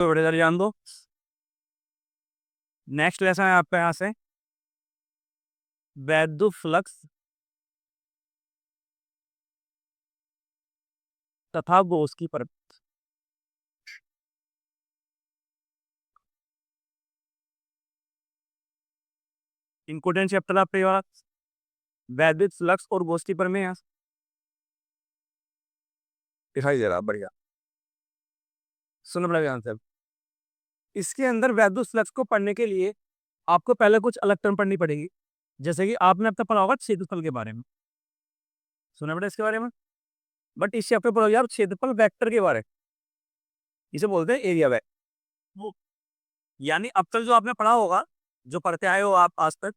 तो बड़े जल्दी जान दो। नेक्स्ट लेसन है आपका यहाँ से वैद्युत फ्लक्स तथा बोस की पर इंपोर्टेंट चैप्टर आपका ये वाला वैद्युत फ्लक्स और बोस की पर में यहाँ दिखाई दे रहा। बढ़िया सुनो बड़ा ध्यान से। इसके अंदर वैद्युत फ्लक्स को पढ़ने के लिए आपको पहले कुछ अलग टर्म पढ़नी पड़ेगी। जैसे कि आपने अब तक पढ़ा होगा क्षेत्रफल के बारे में, सुना बेटा इसके बारे में। बट इस चैप्टर पढ़ोगे आप क्षेत्रफल वेक्टर के बारे में, इसे बोलते हैं एरिया वेक्टर। यानी अब तक जो आपने पढ़ा होगा, जो पढ़ते आए हो आप आज तक,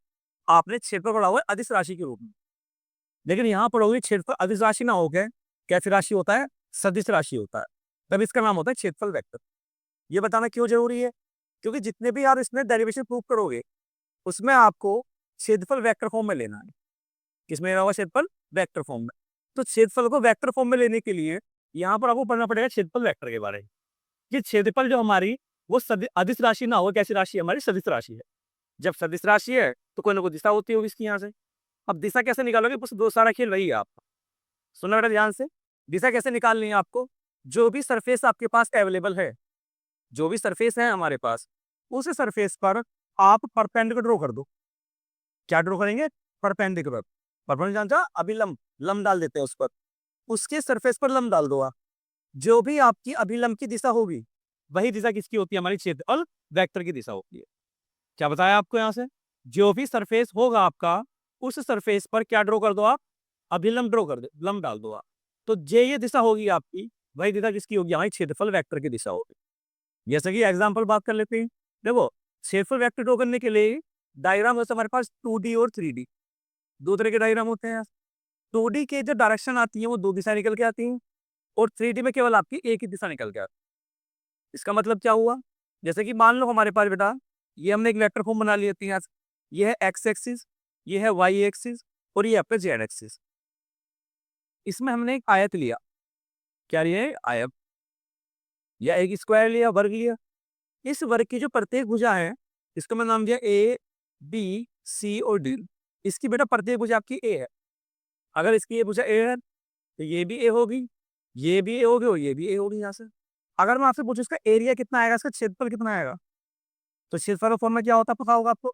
आपने क्षेत्रफल पढ़ा हुआ है अदिश राशि के रूप में। लेकिन यहाँ पढ़ोगे क्षेत्रफल अदिश राशि ना होकर कैसी राशि होता है, सदिश राशि होता है। तब इसका नाम होता है क्षेत्रफल वेक्टर। ये बताना क्यों जरूरी है, क्योंकि जितने भी आप इसमें डेरिवेशन प्रूव करोगे उसमें आपको क्षेत्रफल वेक्टर फॉर्म में लेना है। किसमें लेना होगा? क्षेत्रफल वेक्टर फॉर्म में। तो क्षेत्रफल को वेक्टर फॉर्म में लेने के लिए यहाँ पर आपको पढ़ना पड़ेगा क्षेत्रफल वेक्टर के बारे में कि क्षेत्रफल जो हमारी वो अदिश राशि ना हो, कैसी राशि हमारी सदिश राशि है। जब सदिश राशि है तो कोई ना कोई दिशा होती होगी इसकी यहाँ से। अब दिशा कैसे निकालोगे? बस दो सारा खेल वही है आपका। सुनना बेटा ध्यान से। दिशा कैसे निकालनी है आपको? जो भी सरफेस आपके पास अवेलेबल है, जो भी सरफेस है हमारे पास, उस सरफेस पर आप परपेंडिकुलर ड्रॉ कर दो। क्या ड्रॉ करेंगे? परपेंडिकुलर। परपेंडिकुलर जानता, अभिलंब, लंब डाल देते हैं उस पर। उसके सरफेस पर लंब डाल दो आप। जो भी आपकी अभिलंब की दिशा होगी वही दिशा किसकी होती है? हमारी क्षेत्रफल वेक्टर की दिशा होती है। क्या बताया आपको यहाँ से? जो भी सरफेस होगा आपका, उस सरफेस पर क्या ड्रॉ कर दो आप? अभिलंब ड्रॉ कर दो, लंब डाल दो आप। तो ये दिशा होगी आपकी, वही दिशा किसकी होगी? हमारी क्षेत्रफल वेक्टर की दिशा होगी। जैसे कि एग्जाम्पल बात कर लेते हैं। देखो क्षेत्रफल वेक्टर ड्रॉ करने के लिए डायग्राम होता है हमारे पास 2D और 3D। दो तरह के डायग्राम होते हैं। 2D के जो डायरेक्शन आती है वो दो दिशा निकल के आती हैं, और 3D में केवल आपकी एक ही दिशा निकल के आती है। इसका मतलब क्या हुआ? जैसे कि मान लो हमारे पास बेटा ये हमने एक वेक्टर फॉर्म बना लिया है। ये है एक्स एक्सिस, ये है वाई एक्सिस, और ये आपका जेड एक्सिस। इसमें हमने एक आयत लिया। क्या लिया है? आयत, या एक स्क्वायर लिया, वर्ग लिया। इस वर्ग की जो प्रत्येक भुजा है, इसको मैं नाम दिया ए, बी, सी और डी। इसकी बेटा प्रत्येक भुजा आपकी ए है। अगर इसकी ये भुजा ए है तो ये भी ए होगी, ये भी ए होगी, और ये भी ए होगी यहाँ से। अगर मैं आपसे पूछूं इसका एरिया कितना आएगा, इसका क्षेत्रफल कितना आएगा, तो क्षेत्रफल का फॉर्मूला क्या होता है पता होगा आपको?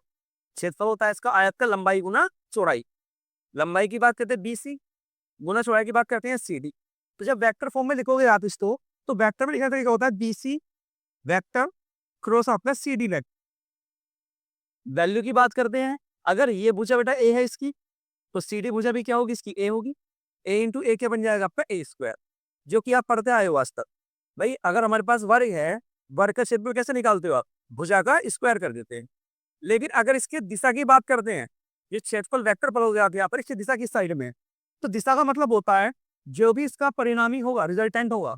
क्षेत्रफल होता है इसका आयत का लंबाई गुना चौड़ाई। लंबाई की बात करते हैं बीसी, गुना चौड़ाई की बात करते हैं सीडी। तो जब वेक्टर फॉर्म में लिखोगे आप इसको, तो वेक्टर में लिखने का तरीका होता है बीसी वेक्टर क्रॉस आपका सीडी वेक्टर। वैल्यू की बात करते हैं, अगर ये भुजा बेटा ए है इसकी, तो सीडी भुजा भी क्या होगी? इसकी ए होगी। ए इंटू ए क्या बन जाएगा आपका? ए स्क्वायर, जो कि आप पढ़ते आए हो आज तक। भाई अगर हमारे पास वर्ग है, वर्ग का क्षेत्रफल कैसे निकालते हो आप? भुजा का स्क्वायर कर देते हैं। लेकिन अगर इसकी दिशा की बात करते हैं, ये क्षेत्रफल वेक्टर पढ़ोगे आप यहाँ पर, इसकी दिशा किस साइड में है? तो दिशा का मतलब होता है जो भी इसका परिणामी होगा, रिजल्टेंट होगा,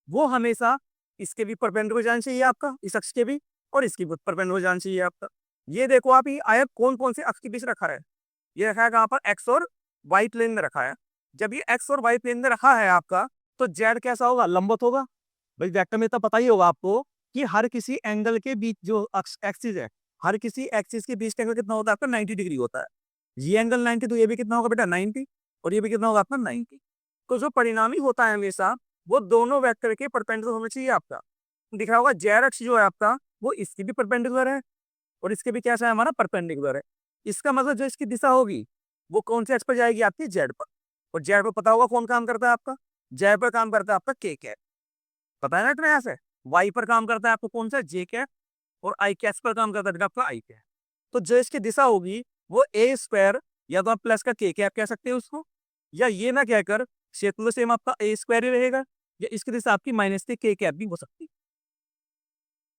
वो हमेशा इसके भी परपेंडिकुलर जाना चाहिए आपका, इस अक्ष के भी, और इसकी भी परपेंडिकुलर जाना चाहिए आपका। ये देखो आप, ये आयत कौन कौन से अक्ष के बीच रखा है? ये रखा है कहाँ पर? एक्स और वाई प्लेन में रखा है। जब ये एक्स और वाई प्लेन में रखा है आपका, तो जेड कैसा होगा? लंबवत होगा। भाई वेक्टर में तो पता ही होगा आपको कि हर किसी एंगल के बीच जो अक्ष एक्सिस है, हर किसी एक्सिस के बीच का एंगल कितना होता है आपका? 90 डिग्री होता है। ये एंगल 90, तो ये भी कितना होगा बेटा? 90। और ये भी कितना होगा आपका? 90। तो जो परिणामी होता है हमेशा, वो दोनों वेक्टर के परपेंडिकुलर होना चाहिए आपका। दिख रहा होगा जेड अक्ष जो है आपका, वो इसकी भी परपेंडिकुलर है, और इसके भी कैसा है? हमारा परपेंडिकुलर है। इसका मतलब जो इसकी दिशा होगी वो कौन से एक्स पर जाएगी? आपकी जेड पर। और जेड पर पता होगा कौन काम करता है आपका? जेड पर काम करता है आपका के कैप। पता है ना इतना? यहाँ से वाई पर काम करता है आपको कौन सा? जे कैप। और आई कैप पर काम करता है आपका आई कैप। तो जो इसकी दिशा होगी वो ए स्क्वायर, या तो आप प्लस का के कैप कह सकते हो उसको, या ये ना कहकर क्षेत्र सेम आपका ए स्क्वायर ही रहेगा, या इसकी दिशा आपकी माइनस के कैप भी हो सकती है।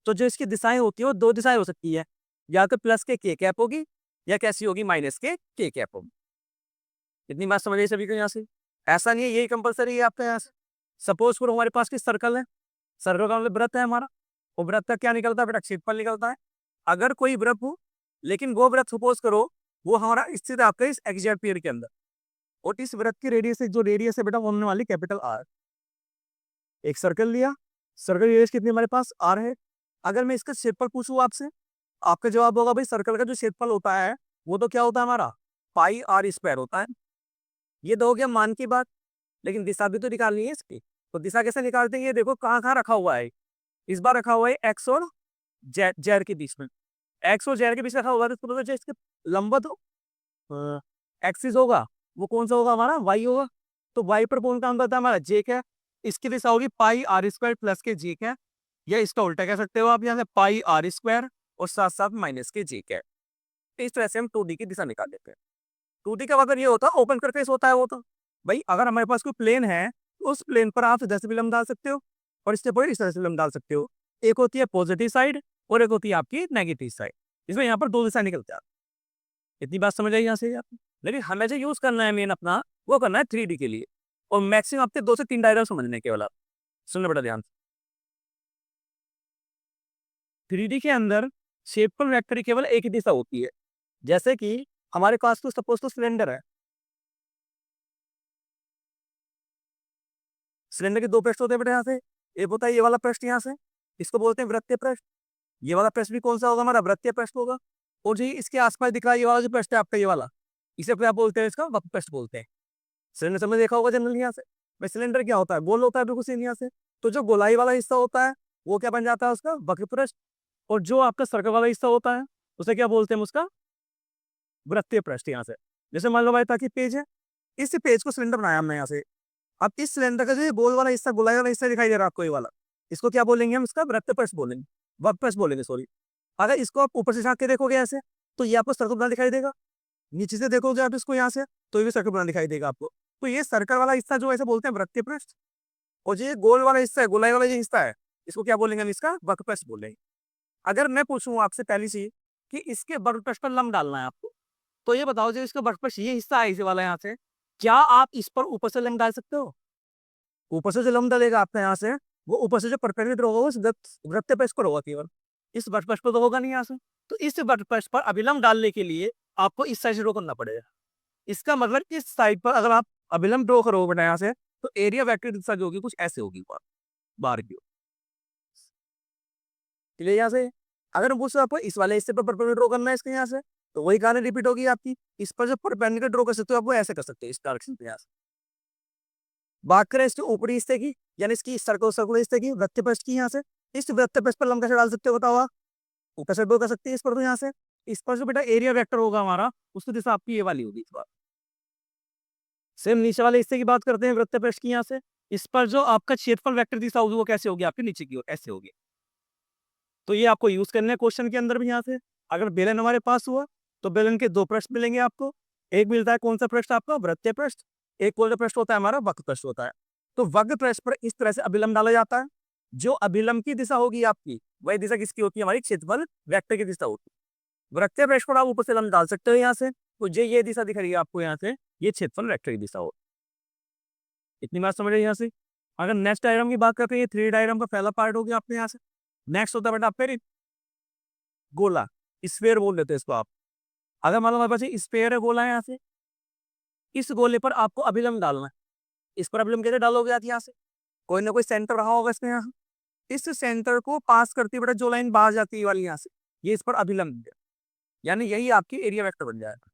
तो जो इसकी दिशाएं होती है वो दो दिशाएं हो सकती है, या तो प्लस के कैप होगी, या कैसी होगी? माइनस के कैप होगी। इतनी बात समझ आई सभी को यहाँ से? ऐसा नहीं है यही कंपलसरी है आपका यहाँ से। सपोज करो हमारे पास की सर्कल है, सर्कल का मतलब वृत्त है हमारा, वो वृत्त का क्या निकलता है बेटा? क्षेत्रफल निकलता है। अगर कोई वृत्त हो, लेकिन वो वृत्त सपोज करो वो हमारा स्थित है आपका इस एक्स पीरियड के अंदर, और इस वृत्त की रेडियस, जो रेडियस है बेटा होने वाली कैपिटल आर। एक सर्कल लिया, सर्कल रेडियस कितनी हमारे पास? आर है। अगर मैं इसका क्षेत्रफल पूछूं आपसे, आपका जवाब होगा भाई सर्कल का जो क्षेत्रफल होता है वो तो क्या होता है हमारा पाई आर स्क्वायर होता है। ये तो हो गया मान की बात, लेकिन दिशा भी तो निकालनी है इसकी। तो दिशा कैसे निकालते हैं, ये देखो कहाँ कहाँ रखा हुआ है। इस बार रखा हुआ है एक्स और जेड जेड के बीच में, एक्स और जेड के बीच रखा हुआ है, तो इसको मतलब जो इसके लंबवत एक्सिस होगा वो कौन सा होगा हमारा वाई होगा। तो वाई पर कौन काम करता है हमारा जे क्या, इसकी दिशा होगी पाई आर स्क्वायर प्लस के जे क्या, या इसका उल्टा कह सकते हो आप यहाँ से पाई आर स्क्वायर और साथ साथ माइनस के जे क्या। इस तरह से हम 2D की दिशा निकाल देते हैं। 2D का मतलब ये होता है ओपन सरफेस होता है वो तो। भाई अगर हमारे पास कोई प्लेन है तो उस प्लेन पर आप 10 भी लंब डाल सकते हो और इसके ऊपर इस तरह से लंब डाल सकते हो। एक होती है पॉजिटिव साइड और एक होती है आपकी नेगेटिव साइड। इसमें यहाँ पर दो दिशा निकलते हैं। इतनी बात समझ आई यहाँ से आप। लेकिन हमें जो यूज करना है मेन अपना वो करना है 3D के लिए, और मैक्सिमम आपके 2 से 3 डायग्राम समझने केवल आप सुनना बड़ा ध्यान से। 3D के अंदर शेपफुल वेक्टर की केवल एक ही दिशा होती है। जैसे कि हमारे पास तो सपोज तो सिलेंडर है, सिलेंडर के दो पृष्ठ होते हैं बेटा यहाँ से। एक होता है ये वाला पृष्ठ यहाँ से, इसको बोलते हैं वृत्तीय पृष्ठ। ये वाला पृष्ठ भी कौन सा होगा हमारा वृत्तीय पृष्ठ होगा। और जो इसके आसपास दिख रहा है ये वाला जो पृष्ठ है आपका ये वाला, इसे क्या बोलते हैं, इसका वक्र पृष्ठ बोलते हैं। सिलेंडर समझ देखा होगा जनरल यहाँ से। भाई सिलेंडर क्या होता है, गोल होता है बिल्कुल सेम यहाँ से। तो जो गोलाई वाला हिस्सा होता है वो क्या बन जाता है उसका वक्र पृष्ठ, और जो आपका सर्कल वाला हिस्सा होता है उसे क्या बोलते हैं उसका वृत्तीय पृष्ठ यहाँ से। जैसे मान लो भाई ताकि पेज है, इस पेज को सिलेंडर बनाया हमने यहाँ से। अब इस सिलेंडर का जो गोल वाला हिस्सा गोलाई वाला हिस्सा दिखाई दे रहा है आपको ये वाला, इसको क्या बोलेंगे हम, इसका वृत्त पृष्ठ बोलेंगे, वक्र पृष्ठ बोलेंगे सॉरी। अगर इसको आप ऊपर से झांक के देखोगे ऐसे तो ये आपको सर्कल बना दिखाई देगा। नीचे से देखोगे आप इसको यहाँ से तो ये भी सर्कल बना दिखाई देगा आपको। तो ये सर्कल वाला हिस्सा जो ऐसे बोलते हैं वृत्तीय पृष्ठ, और जो ये गोल वाला हिस्सा है गोलाई वाला जो हिस्सा है इसको क्या बोलेंगे हम, इसका वक्र पृष्ठ बोलेंगे। अगर मैं पूछूं आपसे पहली चीज कि इसके वक्र पृष्ठ पर लंब डालना है आपको, तो ये बताओ जो इसका वक्र पृष्ठ ये हिस्सा है इसे वाला यहाँ से, क्या आप इस पर ऊपर से लंब डाल सकते हो। ऊपर से जो लंब डलेगा आपका यहाँ से वो ऊपर से जो परपेंडिकुलर होगा वो वृत्तीय पृष्ठ पर होगा केवल, इस वक्र पृष्ठ पर तो होगा नहीं यहाँ से। तो इस वक्र पृष्ठ पर अभिलंब डालने के लिए आपको इस साइड से ड्रॉ करना पड़ेगा। इसका मतलब इस साइड पर अगर आप अभिलंब ड्रॉ करोगे बेटा यहाँ से तो एरिया वेक्टर दिशा जो होगी कुछ ऐसे होगी बाहर की। क्लियर यहाँ से। अगर मुझसे आपको इस वाले हिस्से पर परपेंडिकुलर ड्रॉ करना है इसके यहाँ से तो वही कहानी रिपीट होगी आपकी। इस पर जो परपेंडिकुलर ड्रॉ कर सकते हो आप वो ऐसे कर सकते हैं इस डायरेक्शन पे यहाँ से। बात करें इसके ऊपरी हिस्से की यानी इसकी सर्कल सर्कुलर हिस्से की वृत्तीय पृष्ठ की यहाँ से, इस वृत्तीय पृष्ठ पर लंब कैसे डाल सकते हो बताओ आप, ऊपर से ड्रॉ कर सकते हैं इस पर तो यहाँ से। इस पर जो बेटा एरिया वेक्टर होगा हमारा उसकी दिशा आपकी ये वाली होगी इस बार। सेम नीचे वाले हिस्से की बात करते हैं वृत्तीय पृष्ठ की यहाँ से, इस पर जो आपका क्षेत्रफल वेक्टर दिशा होगी वो कैसे होगी आपके नीचे की ओर ऐसे होगी। तो ये आपको यूज करना है क्वेश्चन के अंदर भी यहाँ से। अगर बेलन हमारे पास हुआ तो बेलन के दो पृष्ठ मिलेंगे आपको, एक मिलता है कौन सा पृष्ठ आपका वृत्तीय पृष्ठ, एक कौन सा पृष्ठ होता है हमारा वक्र पृष्ठ होता है। तो वक्र पृष्ठ पर इस तरह से अभिलंब डाला जाता है। जो अभिलंब की दिशा होगी आपकी वही दिशा किसकी होती है हमारी क्षेत्रफल वेक्टर की दिशा होती है। वृत्तीय पृष्ठ पर आप ऊपर से लंब डाल सकते हो यहाँ से, तो ये दिशा दिख रही है आपको यहाँ से, ये क्षेत्रफल वेक्टर की दिशा होती है। इतनी बात समझ रहे हैं यहाँ से। अगर नेक्स्ट डायग्राम की बात करते हैं, 3D डायग्राम का पहला पार्ट हो गया आपके यहाँ से। नेक्स्ट होता है बेटा फिर गोला, स्फेयर बोल देते हैं इसको आप। अगर मान लो हमारे पास स्फेयर है गोला है यहाँ से, इस गोले पर आपको अभिलंब डालना है। इस पर अभिलंब कैसे डालोगे आप यहाँ से, कोई ना कोई सेंटर रहा होगा इसमें यहाँ, इस सेंटर को पास करती बेटा जो लाइन बाहर जाती है वाली यहाँ से, ये इस पर अभिलंब है, यानी यही आपकी एरिया वेक्टर बन जाएगा।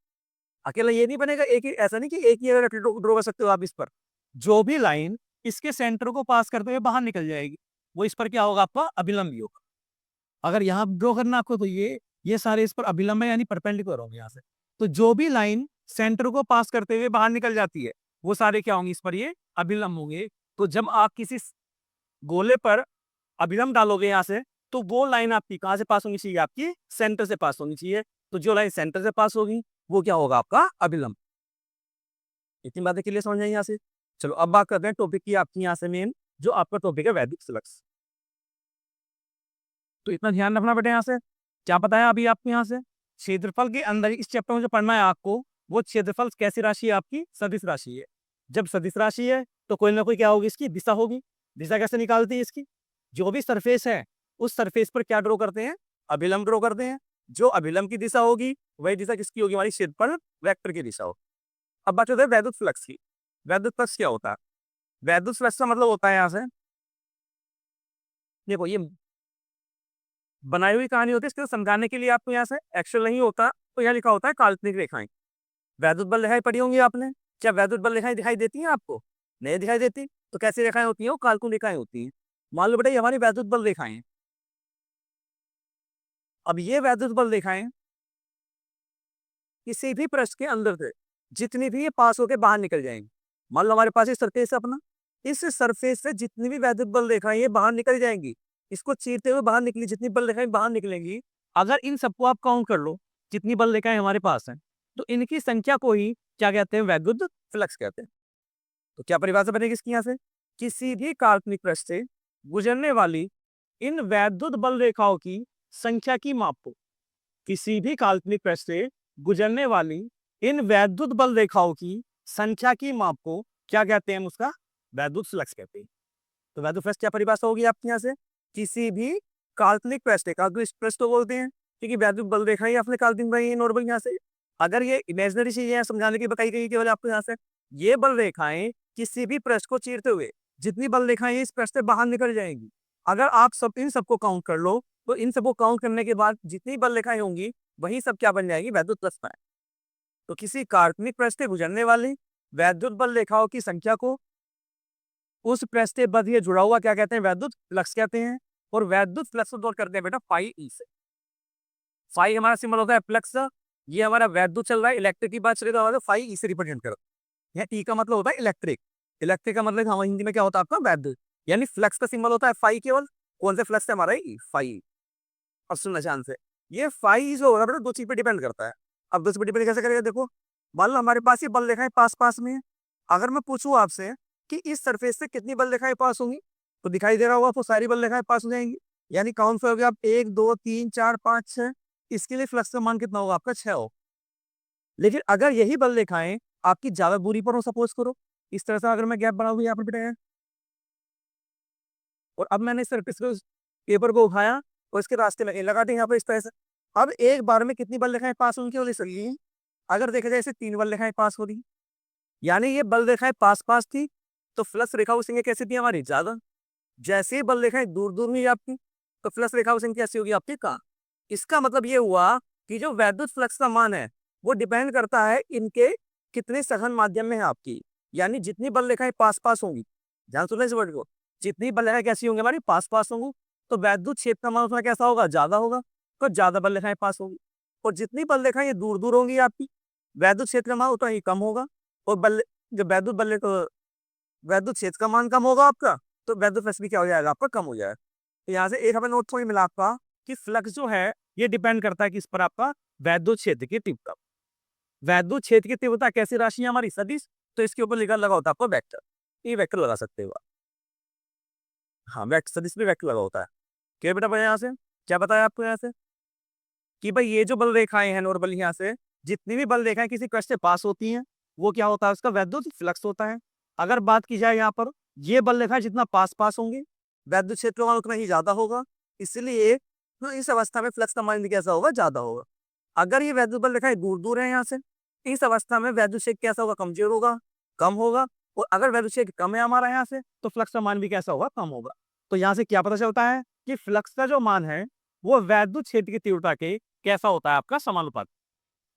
अकेला ये नहीं बनेगा, एक ही ऐसा नहीं कि एक ही वेक्टर ड्रॉ कर सकते हो आप इस पर, जो भी लाइन इसके सेंटर को पास करते हुए बाहर निकल जाएगी वो इस पर क्या होगा आपका अभिलंब ही होगा। अगर यहाँ ड्रॉ करना आपको तो ये सारे इस पर अभिलंब है यानी परपेंडिकुलर होंगे यहाँ से। तो जो भी लाइन सेंटर को पास करते हुए बाहर निकल जाती है वो सारे क्या होंगे इस पर ये अभिलंब होंगे। तो जब आप किसी गोले पर अभिलंब डालोगे यहाँ से तो वो लाइन आपकी कहाँ से पास होनी चाहिए, आपकी सेंटर से पास होनी चाहिए। तो जो लाइन सेंटर से पास होगी वो क्या होगा आपका अभिलंब। इतनी बातें क्लियर समझ आई यहाँ से। चलो अब बात करते हैं टॉपिक की आपकी यहाँ से मेन जो आपका टॉपिक है वैदिक फ्लक्स। तो इतना ध्यान रखना बेटा यहाँ से। क्या बताया अभी आपको यहाँ से, क्षेत्रफल के अंदर इस चैप्टर में जो पढ़ना है आपको वो क्षेत्रफल कैसी राशि है आपकी सदिश राशि है। जब सदिश राशि है तो कोई ना कोई क्या होगी इसकी दिशा होगी। दिशा कैसे निकालती है इसकी, जो भी सरफेस है उस सरफेस पर क्या ड्रॉ करते हैं अभिलंब ड्रॉ करते हैं। जो अभिलंब की दिशा होगी वही दिशा किसकी होगी हमारी क्षेत्रफल वेक्टर की दिशा होगी। अब बात होता है वैद्युत फ्लक्स की। वैद्युत फ्लक्स क्या होता है, वैद्युत फ्लक्स का मतलब होता है यहाँ से देखो ये बनाई हुई कहानी होती है, इसको समझाने के लिए आपको यहाँ से एक्चुअल नहीं होता, तो यहाँ लिखा होता है काल्पनिक रेखाएं। वैद्युत बल रेखाएं पढ़ी होंगी आपने। क्या वैद्युत बल रेखाएं दिखाई देती हैं आपको? नहीं दिखाई देती। तो कैसी रेखाएं होती हैं? वो काल्पनिक रेखाएं होती हैं। मान लो बेटा ये हमारी वैद्युत बल रेखाएं हैं। अब ये वैद्युत बल रेखाएं किसी भी पृष्ठ के अंदर से जितनी भी ये पास होकर बाहर निकल जाएंगी। मान लो हमारे पास ये सरफेस है अपना, इस सरफेस से जितनी भी वैद्युत बल रेखाएं ये बाहर निकल जाएंगी, इसको चीरते हुए बाहर निकली जितनी बल रेखाएं बाहर निकलेंगी, अगर इन सबको आप काउंट कर लो जितनी बल रेखाएं हमारे पास हैं, तो इनकी संख्या को ही क्या कहते हैं? वैद्युत फ्लक्स कहते हैं। तो क्या परिभाषा बनेगी इसकी यहाँ से? किसी भी काल्पनिक पृष्ठ से गुजरने वाली इन वैद्युत बल रेखाओं की संख्या की माप को, किसी भी काल्पनिक पृष्ठ से गुजरने वाली इन वैद्युत बल रेखाओं की संख्या की माप को क्या कहते हैं? हम उसका वैद्युत फ्लक्स कहते हैं। तो वैद्युत फ्लक्स क्या परिभाषा होगी आपके यहाँ से? किसी भी काल्पनिक पृष्ठ, काल्पनिक पृष्ठ को बोलते हैं क्योंकि वैद्युत बल रेखाएं अपने काल्पनिक बनाई नॉर्मल यहाँ से। अगर ये इमेजिनरी चीजें हैं समझाने की बताई गई केवल आपको यहाँ से, ये बल रेखाएं किसी भी पृष्ठ को चीरते हुए जितनी बल रेखाएं इस पृष्ठ से बाहर निकल जाएंगी, अगर आप सब इन सबको काउंट कर लो, तो इन सबको काउंट करने के बाद जितनी बल रेखाएं होंगी वही सब क्या बन जाएगी? वैद्युत फ्लक्स में। तो किसी काल्पनिक पृष्ठ से गुजरने वाली वैद्युत बल रेखाओं की संख्या को उस पृष्ठ से बद ये जुड़ा हुआ क्या कहते हैं? वैद्युत फ्लक्स कहते हैं। और वैद्युत फ्लक्स को नोट करते हैं बेटा फाई ई से। फाई हमारा सिंबल होता है फ्लक्स। ये हमारा वैद्युत चल रहा है, इलेक्ट्रिक की बात चले तो हमारा फाई ई से रिप्रेजेंट करो। यहाँ ई का मतलब होता है इलेक्ट्रिक, इलेक्ट्रिक का मतलब हमारे हिंदी में क्या होता है आपका? वैद्युत। यानी फ्लक्स का सिंबल होता है फाई केवल। कौन से फ्लक्स है हमारा? ई, फाई। अब सुनना ध्यान से, ये फाई जो होगा बेटा दो चीज पे डिपेंड करता है। अब दो चीज पे डिपेंड कैसे करेगा? देखो, मान लो हमारे पास ये बल रेखाएं पास पास में है। अगर मैं पूछूं आपसे कि इस सरफेस से कितनी बल रेखाएं पास होंगी, तो दिखाई दे रहा होगा आपको सारी बल रेखाएं पास हो जाएंगी। यानी काउंट करोगे आप 1 2 3 4 5 6, इसके लिए फ्लक्स का मान कितना होगा आपका? 6 हो। लेकिन अगर यही बल रेखाएं आपकी ज्यादा दूरी पर हो, सपोज करो इस तरह से अगर मैं गैप बनाऊंगी यहाँ पर बेटा, और अब मैंने इस सरफेस को पेपर को उठाया और इसके रास्ते में लगा दी यहाँ पर इस तरह से। अब एक बार में कितनी बल रेखाएं पास होंगी? और सही, अगर देखा जाए इसे 3 बल रेखाएं पास हो रही, यानी ये बल रेखाएं पास पास थी, तो फ्लक्स रेखा की संख्या कैसी थी हमारी? ज्यादा। जैसे ही बल रेखाएं दूर दूर हुई आपकी, तो फ्लक्स रेखा की संख्या कैसी होगी आपकी? कम। इसका मतलब ये हुआ कि जो वैद्युत फ्लक्स का मान है वो डिपेंड करता है इनके कितने सघन माध्यम में है आपकी। यानी जितनी बल रेखाएं पास पास होंगी, ध्यान सुनना इस वर्ड को, जितनी बल रेखाएं कैसी होंगी हमारी? पास पास होंगी, तो वैद्युत क्षेत्र का मान उसमें कैसा होगा? ज्यादा होगा। तो ज्यादा बल रेखाएं पास होगी। और जितनी बल रेखाएं ये दूर दूर होंगी आपकी, वैद्युत क्षेत्र का मान उतना ही कम होगा। और बल जो वैद्युत बल वैद्युत क्षेत्र का मान कम होगा आपका, तो वैद्युत फ्लक्स भी क्या हो जाएगा आपका? कम हो जाएगा। तो यहाँ से एक हमें नोट थोड़ी मिला आपका कि फ्लक्स जो है ये डिपेंड करता है किस पर? आपका वैद्युत क्षेत्र की तीव्रता। वैद्युत क्षेत्र की तीव्रता कैसी राशि है हमारी? सदिश। तो इसके ऊपर लिखा लगा होता है आपको वेक्टर। ये वेक्टर लगा सकते हो। हाँ, वेक्टर सदिश में वेक्टर लगा होता है। क्या बेटा यहाँ से क्या बताया आपको यहाँ से कि भाई ये जो बल रेखाएं हैं नॉर्मल, यहाँ से जितनी भी बल रेखाएं किसी पृष्ठ से पास होती हैं वो क्या होता है? उसका वैद्युत फ्लक्स होता है। अगर बात की जाए यहाँ पर, ये बल रेखाएं जितना पास पास होंगे वैद्युत क्षेत्र का उतना ही ज्यादा होगा, इसलिए तो इस अवस्था में फ्लक्स का मान कैसा होगा? ज्यादा होगा। अगर ये वैद्युत बल रेखाएं दूर दूर है यहाँ से, इस अवस्था में वैद्युत क्षेत्र कैसा होगा? कमजोर होगा, कम होगा। और अगर वैद्युत क्षेत्र कम है हमारा यहाँ से, तो फ्लक्स का मान भी कैसा होगा? कम होगा। तो यहाँ से क्या पता चलता है कि फ्लक्स का जो मान है वो वैद्युत क्षेत्र की तीव्रता के कैसा होता है? आपका समानुपात।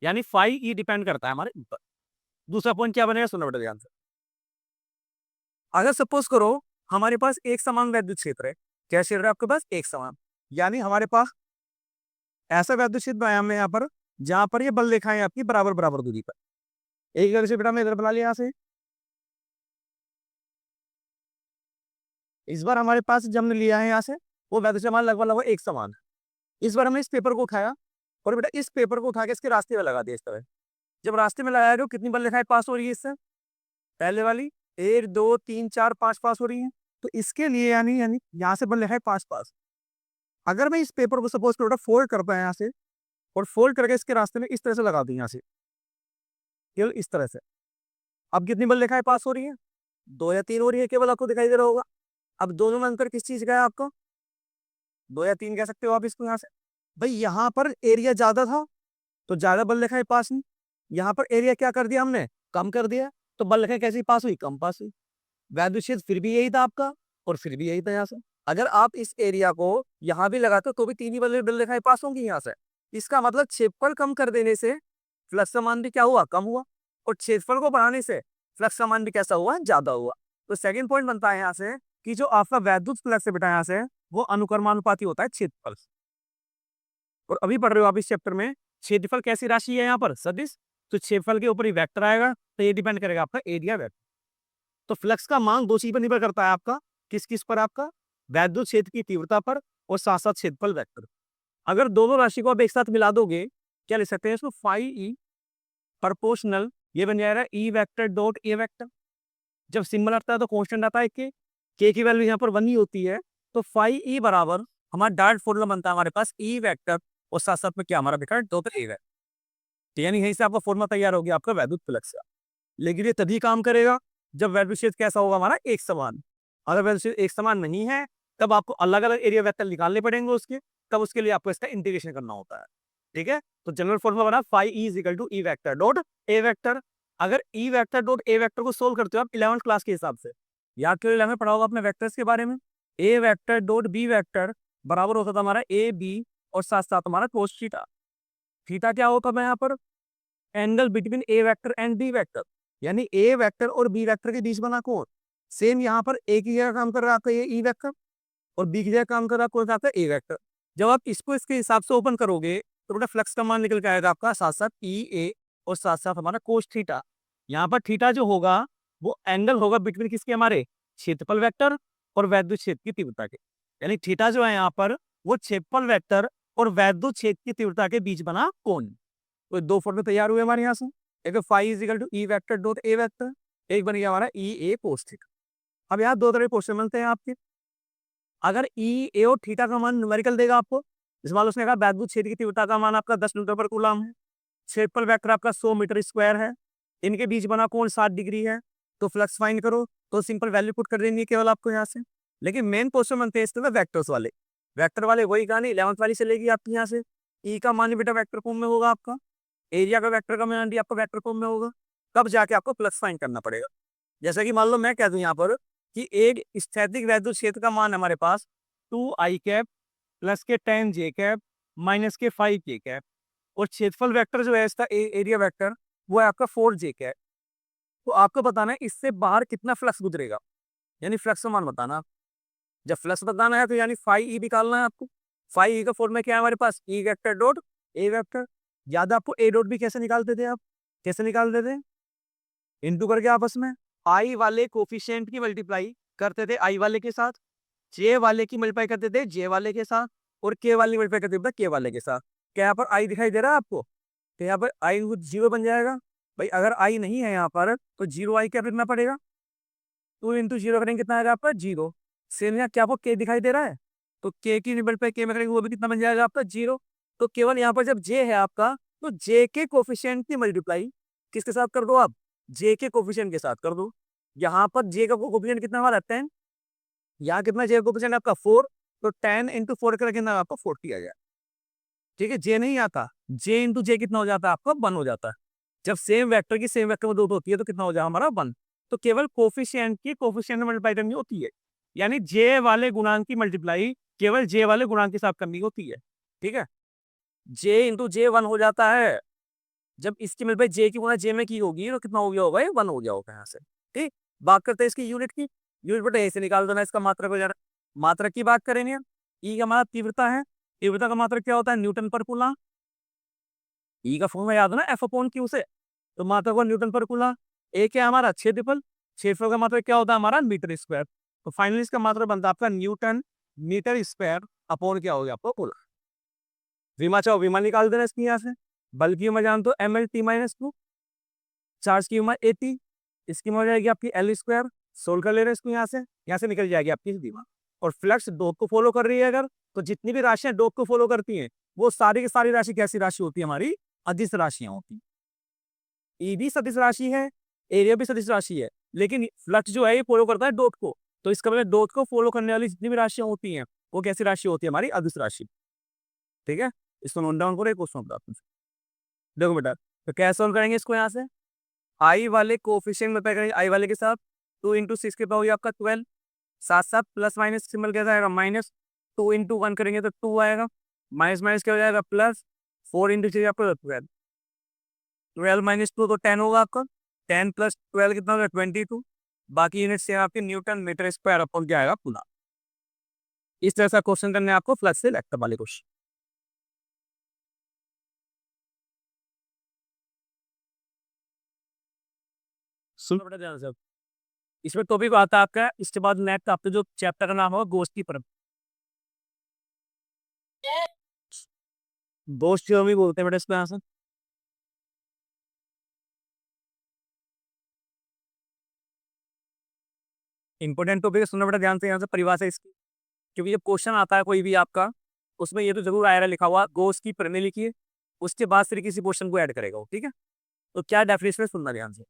यानी फाई ई डिपेंड करता है हमारे ऊपर। दूसरा पॉइंट क्या बनेगा? सुनना बेटा ध्यान से। अगर सपोज करो हमारे पास एक समान वैद्युत क्षेत्र है, क्या क्षेत्र है आपके पास? एक समान। यानी हमारे पास ऐसा वैद्युत क्षेत्र बनाया हमने यहाँ पर जहां पर ये बल रेखाएं आपकी बराबर बराबर दूरी पर। एक तरह से बेटा मैं इधर बना लिया यहाँ से। इस बार हमारे पास जब हमने लिया है यहाँ से वो वैद्युत क्षेत्र हमारा लगभग लगभग एक समान है। इस बार हमने इस पेपर को उठाया और बेटा इस पेपर को उठा के इसके रास्ते में लगा दिया इस तरह। जब रास्ते में लगाया तो कितनी बल रेखाएं पास हो रही है इससे? पहले वाली 1 2 3 4 5 पास हो रही है। तो इसके लिए यानी यानी यहाँ से बल रेखाएं पास पास। अगर मैं इस पेपर को सपोज करो फोल्ड करता है यहाँ से, और फोल्ड करके इसके रास्ते में इस तरह से लगा दूं यहाँ से, केवल इस तरह से, अब कितनी बल रेखाएं पास हो रही है? 2 या 3 हो रही है केवल, आपको दिखाई दे रहा होगा। अब दोनों में अंतर किस चीज का है आपको? 2 या 3 कह सकते हो आप इसको। यहाँ से भाई यहाँ पर एरिया ज्यादा था तो ज्यादा बल रेखाएं पास हुई, यहाँ पर एरिया क्या कर दिया हमने? कम कर दिया, तो बल रेखाएं कैसी पास हुई? कम पास हुई। वैद्युत क्षेत्र फिर भी यही था आपका और फिर भी यही था यहाँ से। अगर आप इस एरिया को यहाँ भी लगाते हो तो भी 3 ही वाली बिल रेखाएं पास होंगी यहाँ से। इसका मतलब क्षेत्रफल कम कर देने से फ्लक्स का मान भी क्या हुआ, कम हुआ, और क्षेत्रफल को बढ़ाने से फ्लक्स का मान भी कैसा हुआ, ज्यादा हुआ। तो सेकंड पॉइंट बनता है यहाँ से कि जो आपका वैद्युत फ्लक्स है बेटा यहाँ से, वो अनुक्रमानुपाती होता है क्षेत्रफल से। और अभी पढ़ रहे हो आप इस चैप्टर में क्षेत्रफल कैसी राशि है, यहाँ पर सदिश, तो क्षेत्रफल के ऊपर ही वेक्टर आएगा, तो ये डिपेंड करेगा आपका एरिया वेक्टर। तो फ्लक्स का मान दो चीज पर निर्भर करता है आपका, किस किस पर, आपका वैद्युत क्षेत्र की तीव्रता पर और साथ साथ क्षेत्रफल वेक्टर। अगर दोनों राशि को आप एक साथ मिला दोगे, क्या लिख सकते हैं इसको, फाई ई प्रोपोर्शनल, ये बन जाएगा ई वेक्टर डॉट ए वेक्टर। जब सिंबल आता है तो कांस्टेंट आता है के की वैल्यू यहाँ पर 1 ही होती है, तो फाई ई बराबर हमारा डायरेक्ट फॉर्मूला बनता है हमारे पास ई वेक्टर और साथ साथ में क्या हमारा बेटा डॉट ए वेक्टर। तो यानी यहीं से आपका फॉर्मूला तैयार हो गया आपका वैद्युत फ्लक्स का। लेकिन ये तभी काम करेगा जब वैद्युत क्षेत्र कैसा होगा हमारा, एक समान। अगर वैद्युत क्षेत्र एक समान नहीं है तब आपको अलग अलग एरिया वेक्टर निकालने पड़ेंगे उसके, तब उसके लिए आपको इसका इंटीग्रेशन करना होता है। ठीक है, तो जनरल फॉर्मूला बना phi E is equal to E vector dot A vector. अगर E vector dot A vector को सोल्व करते हो आप 11th क्लास के हिसाब से, याद करो 11 में पढ़ा होगा आपने वेक्टर्स के बारे में, ए वेक्टर डॉट बी वेक्टर बराबर होता था हमारा ए बी और साथ साथ हमारा कोस थीटा। थीटा क्या होता था यहाँ पर, angle between A vector and B vector, यानी ए वेक्टर और बी वेक्टर के बीच बना कोण। सेम यहाँ पर ए की जगह काम कर रहा था ये ई वेक्टर, और बी की जगह काम कर रहा कौन सा, ए वेक्टर। जब आप इसको इसके हिसाब से ओपन करोगे तो बेटा फ्लक्स का मान निकल के आएगा आपका साथ साथ ई ए और साथ साथ हमारा कोस थीटा। यहाँ पर थीटा जो होगा वो एंगल होगा बिटवीन किसके, हमारे क्षेत्रफल वेक्टर और वैद्युत क्षेत्र की तीव्रता के। यानी थीटा जो है यहाँ पर वो क्षेत्रफल वेक्टर और वैद्युत क्षेत्र की तीव्रता के बीच बना कोण। तो दो फॉर्मूले तैयार हुए हमारे यहाँ से, एक phi is equal to E vector dot A vector, एक बन गया हमारा ई ए कोस थीटा। अब यहाँ दो तरह के क्वेश्चन मिलते हैं आपके। अगर ई ए और थीटा का मान न्यूमेरिकल देगा आपको, इस मान उसने कहा वैद्युत क्षेत्र की तीव्रता का मान आपका 10 न्यूटन पर कूलम है, क्षेत्रफल वेक्टर आपका 100 मीटर स्क्वायर है, इनके बीच बना कोण 60 डिग्री है, तो फ्लक्स फाइंड करो, तो सिंपल वैल्यू पुट कर देंगे केवल आपको यहाँ से। लेकिन मेन क्वेश्चन बनते हैं इसमें वैक्टर्स वाले, वैक्टर वाले वही कहानी 11th वाली चलेगी आपकी यहाँ से। ई का मान बेटा वैक्टर फॉर्म में होगा आपका, एरिया का वेक्टर का मान भी आपका वेक्टर फॉर्म में होगा, तब जाके आपको फ्लक्स फाइंड करना पड़ेगा। जैसा कि मान लो मैं कह दूं यहाँ पर कि एक स्थैतिक वैद्युत क्षेत्र का मान हमारे पास 2i कैप प्लस के tan j कैप माइनस के 5k कैप, और क्षेत्रफल वेक्टर जो है इसका एरिया वेक्टर वो है आपका 4j कैप। तो आपको बताना है इससे बाहर कितना फ्लक्स गुजरेगा, यानी फ्लक्स का मान बताना। जब फ्लक्स बताना है तो यानी फाई ई निकालना है आपको। फाई ई का फॉर्मूला क्या है हमारे पास, E vector dot A vector. याद आपको ए डॉट भी कैसे निकालते थे आप, कैसे निकालते थे, इंटू करके आपस में आई वाले कोफिशिएंट की मल्टीप्लाई करते थे आई वाले के साथ, जे वाले की मल्टीप्लाई करते थे जे वाले के साथ, और के वाले की मल्टीप्लाई करते थे के वाले के साथ। क्या यहाँ पर आई दिखाई दे रहा है आपको, तो यहाँ पर आई जीरो बन जाएगा। भाई अगर आई नहीं है यहाँ पर तो जीरो आई क्या लिखना पड़ेगा, 2 × 0 करेंगे कितना आएगा आपका, जीरो। सेम यहाँ क्या आपको के दिखाई दे रहा है, तो के की मल्टीप्लाई के में करेंगे वो भी कितना बन जाएगा आपका, जीरो। तो केवल यहाँ पर जब जे है आपका तो जे के कोफिशिएंट की मल्टीप्लाई किसके साथ कर दो आप, जे के कोफिशिएंट के साथ कर दो। यहाँ पर जे का कोफिशिएंट कितना हमारा 10, यहाँ कितना जे का कोफिशिएंट आपका 4, तो 10 × 4 करके कितना आपका 40 आ गया। ठीक है, जे नहीं आता, जे इंटू जे कितना हो जाता है आपका 1 हो जाता है। जब सेम वेक्टर की सेम वेक्टर में दो होती है तो कितना हो जाएगा हमारा 1। तो केवल कोफिशिएंट की कोफिशिएंट में मल्टीप्लाई करनी होती है, यानी जे वाले गुणांक की मल्टीप्लाई केवल जे वाले गुणांक के साथ करनी होती है। ठीक है, जे इंटू जे 1 हो जाता है, जब इसकी मल्टीप्लाई जे की गुणा जे में की होगी तो कितना हो गया होगा, 1 हो गया होगा यहाँ से। ठीक, बात करते हैं इसकी यूनिट की, यूनिट बेटा ऐसे निकाल देना इसका मात्रक हो जाना। मात्रक की बात करेंगे, ई का हमारा तीव्रता है, तीव्रता का मात्रक क्या होता है, न्यूटन पर कूलम। ई का फॉर्मूला याद है ना, एफ अपॉन क्यू से, तो मात्रक हुआ न्यूटन पर कूलम। ए क्या हमारा क्षेत्रफल, क्षेत्रफल का मात्रक क्या होता है हमारा मीटर स्क्वायर, तो फाइनली इसका मात्रक बनता है आपका न्यूटन मीटर स्क्वायर अपॉन क्या हो गया आपको कूलम। विमा चाहो विमा निकाल देना इसकी यहाँ से, बल की उम्र जान तो M L T minus 2, charge की उम्र 80, इसकी उम्र हो जाएगी आपकी एल स्क्वायर, सोल्व कर ले रहे हैं इसको यहाँ से निकल जाएगी आपकी विमा। और फ्लक्स डॉट को फॉलो कर रही है अगर, तो जितनी भी राशियां डॉट को फॉलो करती हैं वो सारी की सारी राशि कैसी राशि होती है हमारी, अदिश राशियां होती। ई भी सदिश राशि है, एरिया भी सदिश राशि है, लेकिन फ्लक्स जो है ये फॉलो करता है डॉट को, तो इसका मतलब डॉट को फॉलो करने वाली जितनी भी राशियां होती हैं वो कैसी राशि होती है हमारी, अदिश राशि। ठीक है, इसको नोट डाउन करो, क्वेश्चन बताते हैं। देखो बेटा, तो कैसे सॉल्व करेंगे इसको, यहाँ से आई वाले कोफिशिएंट में करेंगे आई वाले के साथ, 2 × 6 के पावर आपका 12, साथ साथ प्लस माइनस सिंबल कैसा आएगा, -2 × 1 करेंगे तो 2 आएगा, माइनस माइनस क्या हो जाएगा प्लस, 4 × 3 आपका 12, 12 - 2 तो 10 होगा आपका, 10 + 12 कितना होगा 22, बाकी यूनिट से आपके न्यूटन मीटर स्क्वायर अपॉन क्या आएगा कूलम। इस तरह का क्वेश्चन करने आपको फ्लक्स से इलेक्ट्रिक वाले क्वेश्चन। सुनो बेटा ध्यान से अब। इसमें टॉपिक आता है आपका, इसके बाद नेक्स्ट आपका जो चैप्टर का नाम होगा गोष्ठी प्रमेय। गोष्ठी प्रमेय बोलते हैं बेटा इसको यहाँ से। इंपॉर्टेंट टॉपिक है, सुनना बेटा ध्यान से यहाँ से परिभाषा इसकी, क्योंकि जब क्वेश्चन आता है कोई भी आपका, उसमें ये तो जरूर आएगा लिखा हुआ गोष्ठ की प्रमेय लिखिए, उसके बाद फिर किसी क्वेश्चन को ऐड करेगा वो, ठीक है। तो क्या डेफिनेशन है सुनना ध्यान से।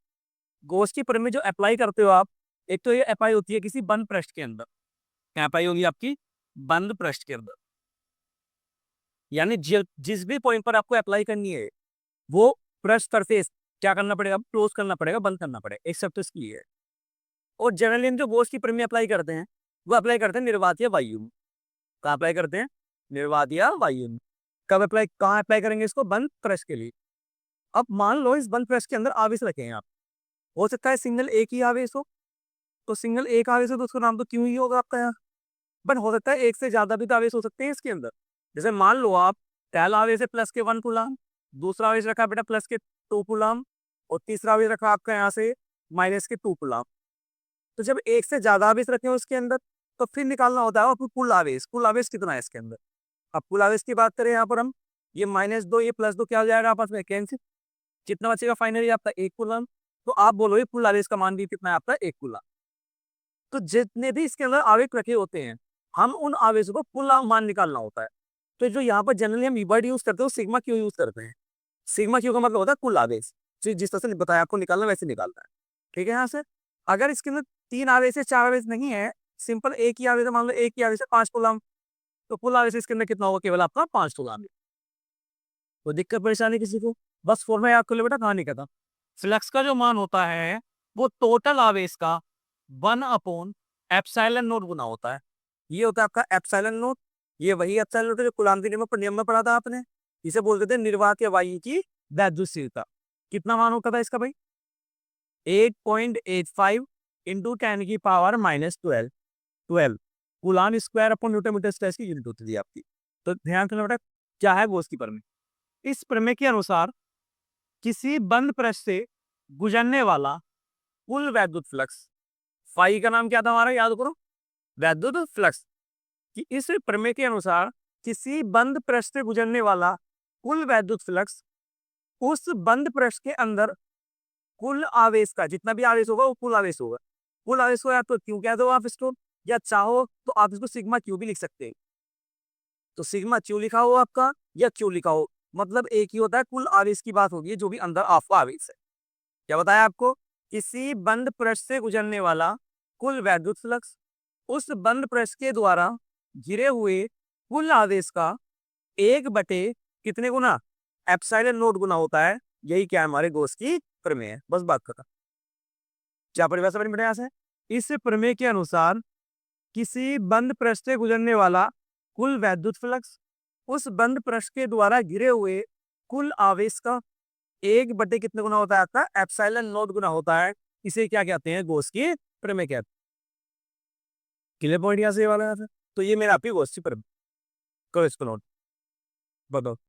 गोष्ठ की प्रमेय जो अप्लाई करते हो आप, एक तो ये अप्लाई होती है किसी बंद पृष्ठ के अंदर, क्या अप्लाई होगी आपकी बंद पृष्ठ के अंदर, यानी जिस भी पॉइंट पर आपको अप्लाई करनी है वो पृष्ठ सरफेस क्या करना पड़ेगा, क्लोज करना पड़ेगा, बंद करना पड़ेगा, एक शब्द इसकी है। और जनरली जो गोष्ठ की प्रमेय अप्लाई करते हैं वो अप्लाई करते हैं निर्वात या वायु में। कहाँ अप्लाई करते हैं, निर्वात या वायु में। कब अप्लाई, कहाँ अप्लाई करेंगे इसको, बंद पृष्ठ के लिए। अब मान लो इस बंद पृष्ठ के अंदर आवेश रखे हैं आप, हो सकता है सिंगल एक ही आवेश हो, तो सिंगल एक आवेश हो तो उसका नाम तो क्यों ही होगा आपका यहाँ, बट हो सकता है एक से ज्यादा भी तो आवेश हो सकते हैं इसके अंदर। जैसे मान लो आप पहला आवेश है प्लस के 1 कूलम, दूसरा आवेश रखा बेटा प्लस के 2 कूलम, और तीसरा आवेश रखा आपका यहाँ से माइनस के 2 कूलम। तो जब एक से ज्यादा आवेश रखे हो उसके अंदर, तो फिर निकालना होता है आपको कुल आवेश, कुल आवेश कितना है इसके अंदर। अब कुल आवेश की बात करें यहाँ पर हम, ये -2 ये +2 क्या हो जाएगा आपस में कैंसिल, कितना बचेगा फाइनली आपका 1 कूलम। तो आप बोलो ये कुल आवेश का मान भी कितना है आपका 1 कूलम। तो जितने भी इसके अंदर आवेश रखे होते हैं, हम उन आवेशों को कुल मान निकालना होता है। तो जो यहाँ पर जनरली हम वर्ड यूज करते हैं सिग्मा क्यू यूज करते हैं। सिग्मा क्यू का मतलब होता है कुल आवेश, जिस तरह से बताया आपको निकालना वैसे निकालना है, ठीक है। यहाँ से अगर इसके अंदर 3 आवेश है 4 आवेश नहीं है, सिंपल एक ही आवेश है, मान लो एक ही आवेश है 5 कूलम, तो कुल आवेश इसके अंदर कितना होगा, केवल आपका 5 कूलम। तो दिक्कत परेशानी किसी को, बस फॉर्मूला याद कर लो बेटा, कहानी का था। फ्लक्स का जो मान होता है वो टोटल आवेश का 1/ε0 गुना होता है। ये होता है आपका ε0, ये वही ε0 है जो कूलाम के नियम में पढ़ा था आपने। इसे बोलते थे निर्वात या वायु की वैद्युतशीलता। कितना मान होता था इसका भाई, 8.85 × 10⁻⁻12 12 coulomb square upon newton meter square की यूनिट होती थी आपकी। तो ध्यान रखना बेटा क्या है वो उसकी प्रमेय। इस प्रमेय के अनुसार किसी बंद पृष्ठ से गुजरने वाला कुल वैद्युत फ्लक्स, फाई का नाम क्या था हमारा याद करो, वैद्युत फ्लक्स, कि इस प्रमेय के अनुसार किसी बंद पृष्ठ से गुजरने वाला कुल वैद्युत फ्लक्स उस बंद पृष्ठ के अंदर कुल आवेश का, जितना भी आवेश होगा वो कुल आवेश होगा। कुल आवेश को या तो क्यों कह दो आप इसको, या चाहो तो आप इसको सिग्मा क्यू भी लिख सकते हैं। तो सिग्मा क्यू लिखा हो आपका या क्यू लिखा हो, मतलब एक ही होता है, कुल आवेश की बात होगी जो भी अंदर आपका आवेश है। क्या बताया आपको, किसी बंद पृष्ठ से गुजरने वाला कुल वैद्युत फ्लक्स उस बंद पृष्ठ के द्वारा घिरे हुए कुल आवेश का 1/, कितने गुना, ε0 गुना होता है। यही क्या हमारे गोस की प्रमेय है, बस बात खत्म। क्या परिभाषा बनी बेटा यहाँ से, इस प्रमेय के अनुसार किसी बंद पृष्ठ से गुजरने वाला कुल वैद्युत फ्लक्स उस बंद पृष्ठ के द्वारा घिरे हुए कुल आवेश का 1/, कितने गुना होता है आपका ε0 गुना होता है। इसे क्या कहते हैं, गोस की प्रमेय कहते हैं। क्लियर पॉइंट यहाँ से ये वाला यहाँ से। तो ये मेरा आपकी गोस की प्रमेय, करो इसको नोट, बताओ।